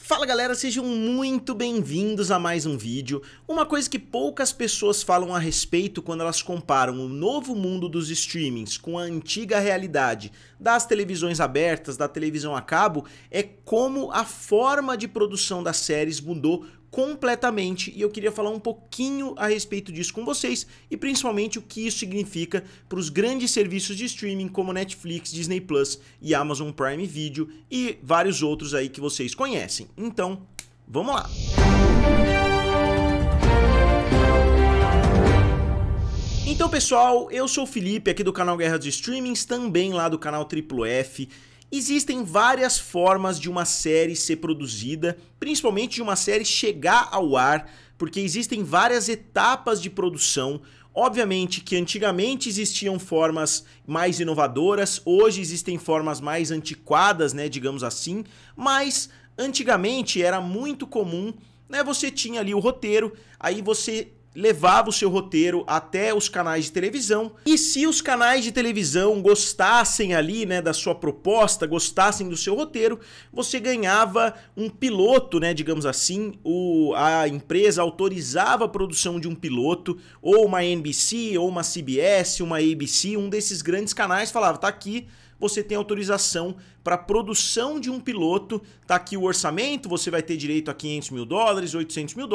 Fala galera, sejam muito bem-vindos a mais um vídeo. Uma coisa que poucas pessoas falam a respeito quando elas comparam o novo mundo dos streamings com a antiga realidade das televisões abertas, da televisão a cabo, é como a forma de produção das séries mudou completamente, e eu queria falar um pouquinho a respeito disso com vocês e principalmente o que isso significa para os grandes serviços de streaming como Netflix, Disney Plus e Amazon Prime Video e vários outros aí que vocês conhecem. Então, vamos lá! Então pessoal, eu sou o Felipe aqui do canal Guerra dos Streamings, também lá do canal F. Existem várias formas de uma série ser produzida, principalmente de uma série chegar ao ar, porque existem várias etapas de produção. Obviamente que antigamente existiam formas mais inovadoras, hoje existem formas mais antiquadas, né, digamos assim, mas antigamente era muito comum, né, você tinha ali o roteiro, aí você levava o seu roteiro até os canais de televisão, e se os canais de televisão gostassem ali, né, da sua proposta, gostassem do seu roteiro, você ganhava um piloto, né, digamos assim, a empresa autorizava a produção de um piloto, ou uma NBC, ou uma CBS, uma ABC, um desses grandes canais falava, tá aqui, você tem autorização para produção de um piloto, tá aqui o orçamento, você vai ter direito a $500 mil, $800 mil,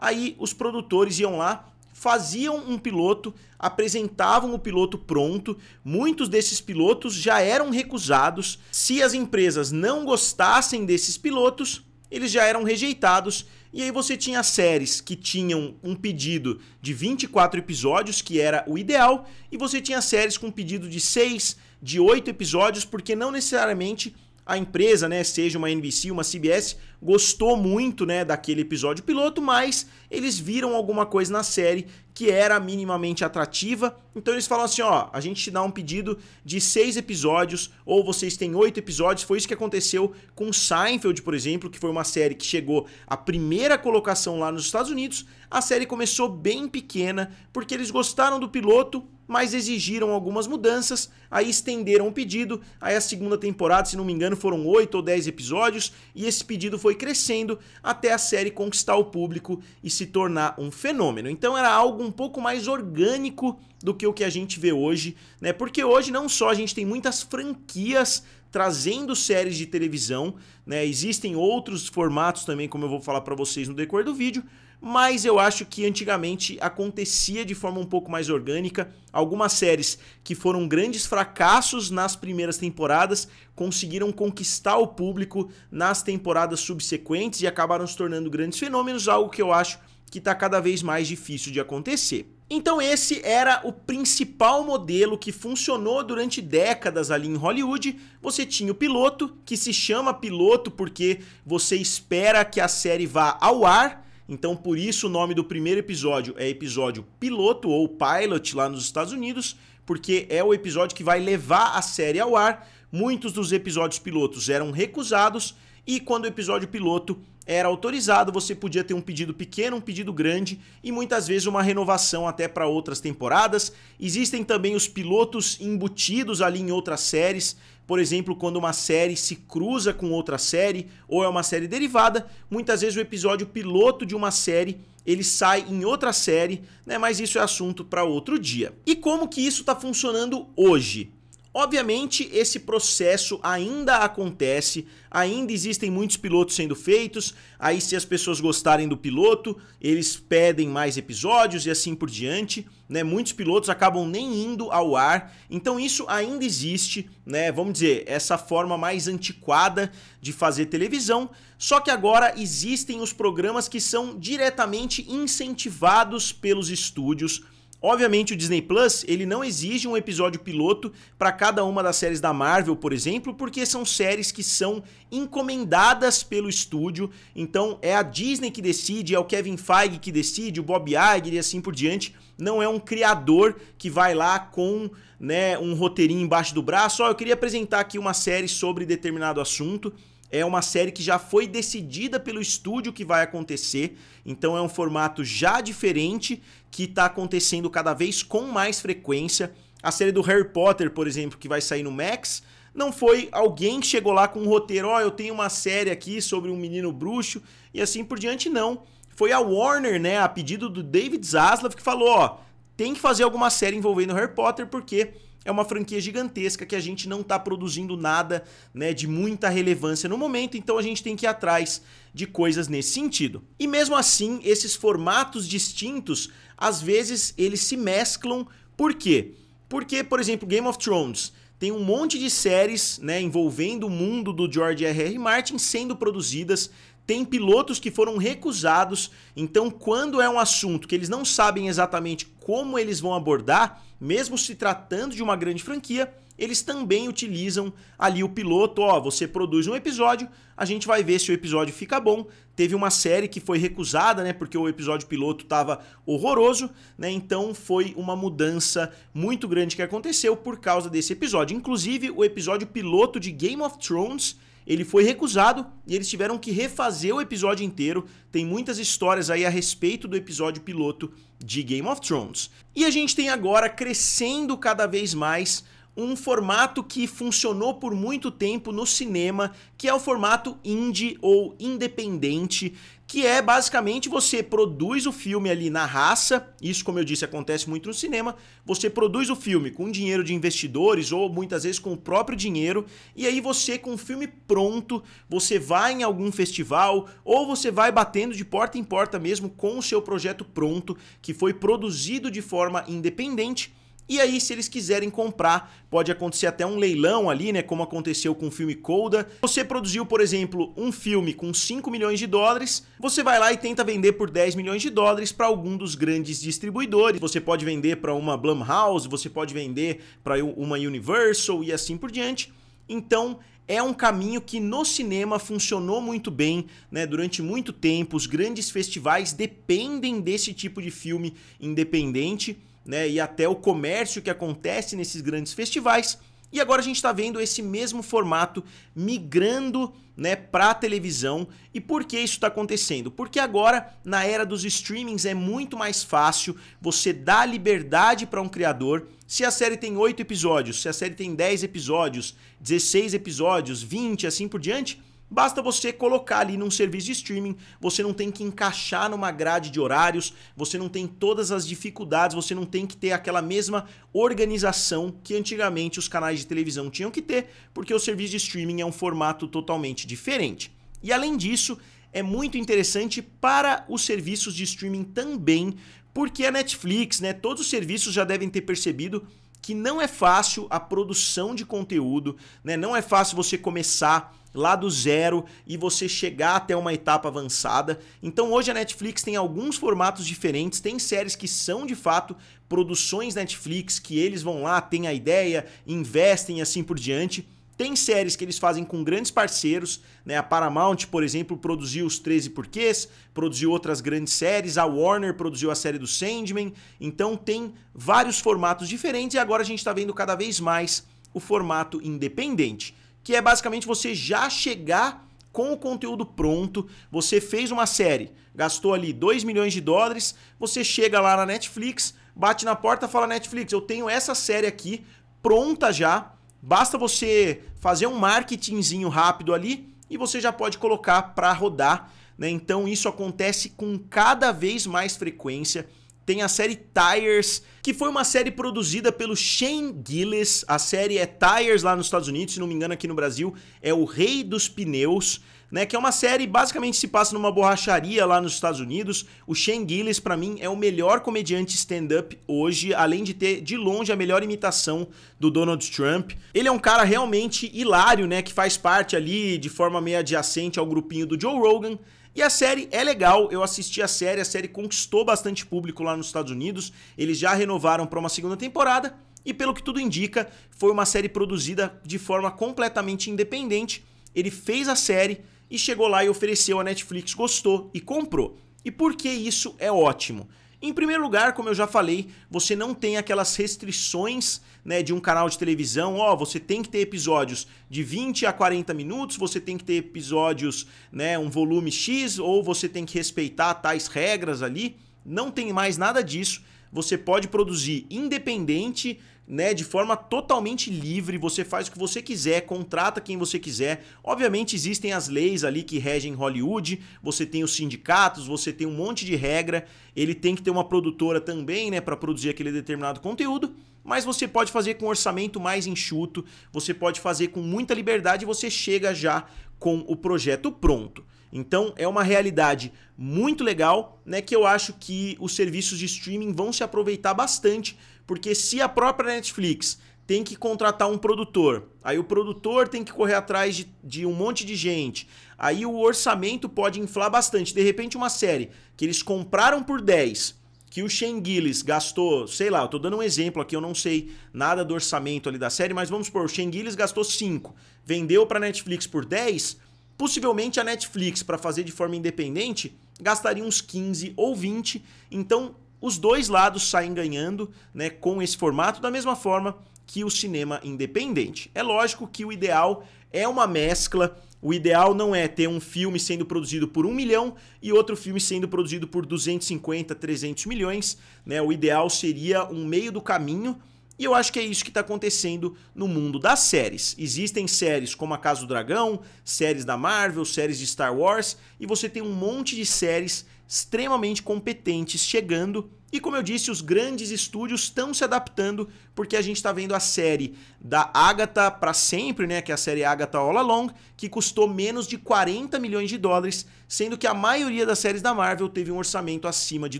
aí os produtores iam lá, faziam um piloto, apresentavam o piloto pronto, muitos desses pilotos já eram recusados, se as empresas não gostassem desses pilotos, eles já eram rejeitados, e aí você tinha séries que tinham um pedido de 24 episódios, que era o ideal, e você tinha séries com pedido de 6, de 8 episódios, porque não necessariamente a empresa, né, seja uma NBC, uma CBS, gostou muito, né, daquele episódio piloto, mas eles viram alguma coisa na série que era minimamente atrativa, então eles falam assim, ó, a gente te dá um pedido de 6 episódios, ou vocês têm 8 episódios, foi isso que aconteceu com Seinfeld, por exemplo, que foi uma série que chegou à primeira colocação lá nos Estados Unidos, a série começou bem pequena, porque eles gostaram do piloto, mas exigiram algumas mudanças, aí estenderam o pedido, aí a segunda temporada, se não me engano, foram 8 ou 10 episódios, e esse pedido foi crescendo até a série conquistar o público e se tornar um fenômeno. Então era algo um pouco mais orgânico do que o que a gente vê hoje, né? Porque hoje não só a gente tem muitas franquias trazendo séries de televisão, né? Existem outros formatos também, como eu vou falar para vocês no decorrer do vídeo, mas eu acho que antigamente acontecia de forma um pouco mais orgânica. Algumas séries que foram grandes fracassos nas primeiras temporadas conseguiram conquistar o público nas temporadas subsequentes e acabaram se tornando grandes fenômenos, algo que eu acho que está cada vez mais difícil de acontecer. Então esse era o principal modelo que funcionou durante décadas ali em Hollywood. Você tinha o piloto, que se chama piloto porque você espera que a série vá ao ar, então por isso o nome do primeiro episódio é episódio piloto ou pilot lá nos Estados Unidos, porque é o episódio que vai levar a série ao ar. Muitos dos episódios pilotos eram recusados e quando o episódio piloto era autorizado, você podia ter um pedido pequeno, um pedido grande e muitas vezes uma renovação até para outras temporadas. Existem também os pilotos embutidos ali em outras séries, por exemplo, quando uma série se cruza com outra série ou é uma série derivada, muitas vezes o episódio piloto de uma série ele sai em outra série, né? Mas isso é assunto para outro dia. E como que isso está funcionando hoje? Obviamente esse processo ainda acontece, ainda existem muitos pilotos sendo feitos, aí se as pessoas gostarem do piloto, eles pedem mais episódios e assim por diante, né? Muitos pilotos acabam nem indo ao ar, então isso ainda existe, né? Vamos dizer, essa forma mais antiquada de fazer televisão, só que agora existem os programas que são diretamente incentivados pelos estúdios. Obviamente o Disney Plus, ele não exige um episódio piloto para cada uma das séries da Marvel, por exemplo, porque são séries que são encomendadas pelo estúdio, então é a Disney que decide, é o Kevin Feige que decide, o Bob Iger e assim por diante, não é um criador que vai lá com, né, um roteirinho embaixo do braço, ó, eu queria apresentar aqui uma série sobre determinado assunto. É uma série que já foi decidida pelo estúdio que vai acontecer, então é um formato já diferente que está acontecendo cada vez com mais frequência. A série do Harry Potter, por exemplo, que vai sair no Max, Não foi alguém que chegou lá com um roteiro, ó, eu tenho uma série aqui sobre um menino bruxo e assim por diante, não. Foi a Warner, né, a pedido do David Zaslav, que falou, ó, tem que fazer alguma série envolvendo Harry Potter porque é uma franquia gigantesca que a gente não está produzindo nada, né, de muita relevância no momento, então a gente tem que ir atrás de coisas nesse sentido. E mesmo assim, esses formatos distintos, às vezes eles se mesclam. Por quê? Porque, por exemplo, Game of Thrones tem um monte de séries, né, envolvendo o mundo do George R.R. Martin sendo produzidas, tem pilotos que foram recusados, então quando é um assunto que eles não sabem exatamente como eles vão abordar, mesmo se tratando de uma grande franquia, eles também utilizam ali o piloto, ó, você produz um episódio, a gente vai ver se o episódio fica bom. Teve uma série que foi recusada, né, porque o episódio piloto estava horroroso, né, então foi uma mudança muito grande que aconteceu por causa desse episódio. Inclusive, o episódio piloto de Game of Thrones, ele foi recusado e eles tiveram que refazer o episódio inteiro. Tem muitas histórias aí a respeito do episódio piloto de Game of Thrones. E a gente tem agora, crescendo cada vez mais, um formato que funcionou por muito tempo no cinema, que é o formato indie ou independente, que é basicamente você produz o filme ali na raça, isso, como eu disse, acontece muito no cinema, você produz o filme com dinheiro de investidores ou muitas vezes com o próprio dinheiro, e aí você, com o filme pronto, você vai em algum festival ou você vai batendo de porta em porta mesmo com o seu projeto pronto, que foi produzido de forma independente. E aí, se eles quiserem comprar, pode acontecer até um leilão ali, né, como aconteceu com o filme Coda. Você produziu, por exemplo, um filme com 5 milhões de dólares, você vai lá e tenta vender por 10 milhões de dólares para algum dos grandes distribuidores. Você pode vender para uma Blumhouse, você pode vender para uma Universal e assim por diante. Então, é um caminho que no cinema funcionou muito bem, né, durante muito tempo. Os grandes festivais dependem desse tipo de filme independente, né, e até o comércio que acontece nesses grandes festivais. E agora a gente está vendo esse mesmo formato migrando, né, para a televisão. E por que isso está acontecendo? Porque agora, na era dos streamings, é muito mais fácil você dar liberdade para um criador. Se a série tem 8 episódios, se a série tem 10 episódios, 16 episódios, 20, assim por diante, basta você colocar ali num serviço de streaming, você não tem que encaixar numa grade de horários, você não tem todas as dificuldades, você não tem que ter aquela mesma organização que antigamente os canais de televisão tinham que ter, porque o serviço de streaming é um formato totalmente diferente. E além disso, é muito interessante para os serviços de streaming também, porque a Netflix, né, todos os serviços já devem ter percebido que não é fácil a produção de conteúdo, né? Não é fácil você começar lá do zero e você chegar até uma etapa avançada. Então hoje a Netflix tem alguns formatos diferentes, tem séries que são de fato produções Netflix, que eles vão lá, têm a ideia, investem e assim por diante. Tem séries que eles fazem com grandes parceiros, né? A Paramount, por exemplo, produziu os 13 Porquês, produziu outras grandes séries, a Warner produziu a série do Sandman, então tem vários formatos diferentes e agora a gente está vendo cada vez mais o formato independente, que é basicamente você já chegar com o conteúdo pronto, você fez uma série, gastou ali 2 milhões de dólares, você chega lá na Netflix, bate na porta e fala, Netflix, eu tenho essa série aqui pronta já, basta você fazer um marketingzinho rápido ali e você já pode colocar para rodar, né? Então isso acontece com cada vez mais frequência. Tem a série Tires, que foi uma série produzida pelo Shane Gillis. A série é Tires lá nos Estados Unidos, se não me engano aqui no Brasil é O Rei dos Pneus, né, que é uma série basicamente se passa numa borracharia lá nos Estados Unidos. O Shane Gillis, pra mim, é o melhor comediante stand-up hoje, além de ter, de longe, a melhor imitação do Donald Trump. Ele é um cara realmente hilário, né, que faz parte ali de forma meio adjacente ao grupinho do Joe Rogan. E a série é legal, eu assisti a série conquistou bastante público lá nos Estados Unidos, eles já renovaram para uma segunda temporada e pelo que tudo indica, foi uma série produzida de forma completamente independente. Ele fez a série e chegou lá e ofereceu, a Netflix gostou e comprou. E por que isso é ótimo? Em primeiro lugar, como eu já falei, você não tem aquelas restrições, né, de um canal de televisão. Ó, você tem que ter episódios de 20 a 40 minutos, você tem que ter episódios, né, um volume X, ou você tem que respeitar tais regras ali. Não tem mais nada disso. Você pode produzir independente, né, de forma totalmente livre, você faz o que você quiser, contrata quem você quiser. Obviamente existem as leis ali que regem Hollywood, você tem os sindicatos, você tem um monte de regra, ele tem que ter uma produtora também, né, para produzir aquele determinado conteúdo, mas você pode fazer com um orçamento mais enxuto, você pode fazer com muita liberdade e você chega já com o projeto pronto. Então é uma realidade muito legal, né, que eu acho que os serviços de streaming vão se aproveitar bastante, porque se a própria Netflix tem que contratar um produtor, aí o produtor tem que correr atrás de um monte de gente, aí o orçamento pode inflar bastante. De repente uma série que eles compraram por 10, que o Shane Gillis gastou, sei lá, eu tô dando um exemplo aqui, eu não sei nada do orçamento ali da série, mas vamos supor, o Shane Gillis gastou 5, vendeu para a Netflix por 10, possivelmente a Netflix, para fazer de forma independente, gastaria uns 15 ou 20, então os dois lados saem ganhando, né, com esse formato, da mesma forma que o cinema independente. É lógico que o ideal é uma mescla, o ideal não é ter um filme sendo produzido por 1 milhão e outro filme sendo produzido por 250, 300 milhões, né? O ideal seria um meio do caminho, e eu acho que é isso que está acontecendo no mundo das séries. Existem séries como A Casa do Dragão, séries da Marvel, séries de Star Wars, e você tem um monte de séries extremamente competentes chegando. E como eu disse, os grandes estúdios estão se adaptando, porque a gente está vendo a série da Agatha para sempre, né, que é a série Agatha All Along, que custou menos de 40 milhões de dólares, sendo que a maioria das séries da Marvel teve um orçamento acima de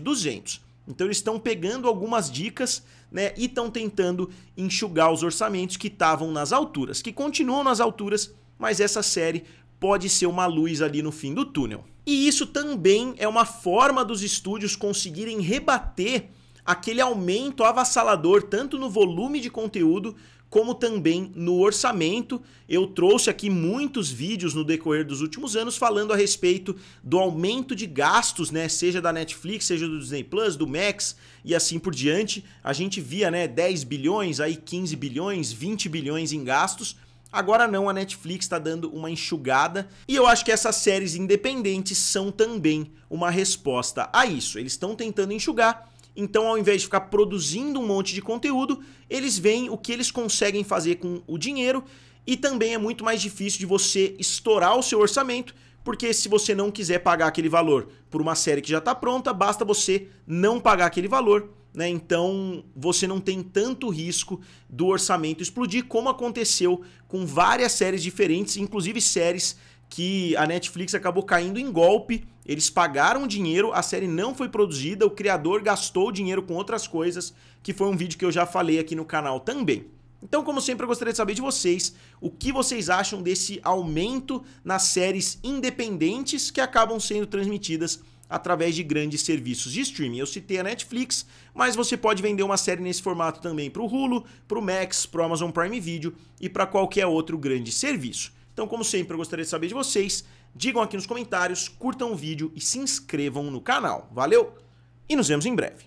200. Então eles estão pegando algumas dicas, né, e estão tentando enxugar os orçamentos que estavam nas alturas, que continuam nas alturas, mas essa série pode ser uma luz ali no fim do túnel. E isso também é uma forma dos estúdios conseguirem rebater aquele aumento avassalador tanto no volume de conteúdo como também no orçamento. Eu trouxe aqui muitos vídeos no decorrer dos últimos anos falando a respeito do aumento de gastos, né, seja da Netflix, seja do Disney Plus, do Max e assim por diante. A gente via, né, 10 bilhões, aí 15 bilhões, 20 bilhões em gastos. Agora não, a Netflix está dando uma enxugada e eu acho que essas séries independentes são também uma resposta a isso. Eles estão tentando enxugar, então ao invés de ficar produzindo um monte de conteúdo, eles veem o que eles conseguem fazer com o dinheiro, e também é muito mais difícil de você estourar o seu orçamento, porque se você não quiser pagar aquele valor por uma série que já está pronta, basta você não pagar aquele valor, né? Então você não tem tanto risco do orçamento explodir, como aconteceu com várias séries diferentes, inclusive séries que a Netflix acabou caindo em golpe. Eles pagaram dinheiro, a série não foi produzida, o criador gastou o dinheiro com outras coisas, que foi um vídeo que eu já falei aqui no canal também. Então, como sempre, eu gostaria de saber de vocês o que vocês acham desse aumento nas séries independentes que acabam sendo transmitidas através de grandes serviços de streaming. Eu citei a Netflix, mas você pode vender uma série nesse formato também para o Hulu, para o Max, para o Amazon Prime Video e para qualquer outro grande serviço. Então, como sempre, eu gostaria de saber de vocês. Digam aqui nos comentários, curtam o vídeo e se inscrevam no canal. Valeu e nos vemos em breve.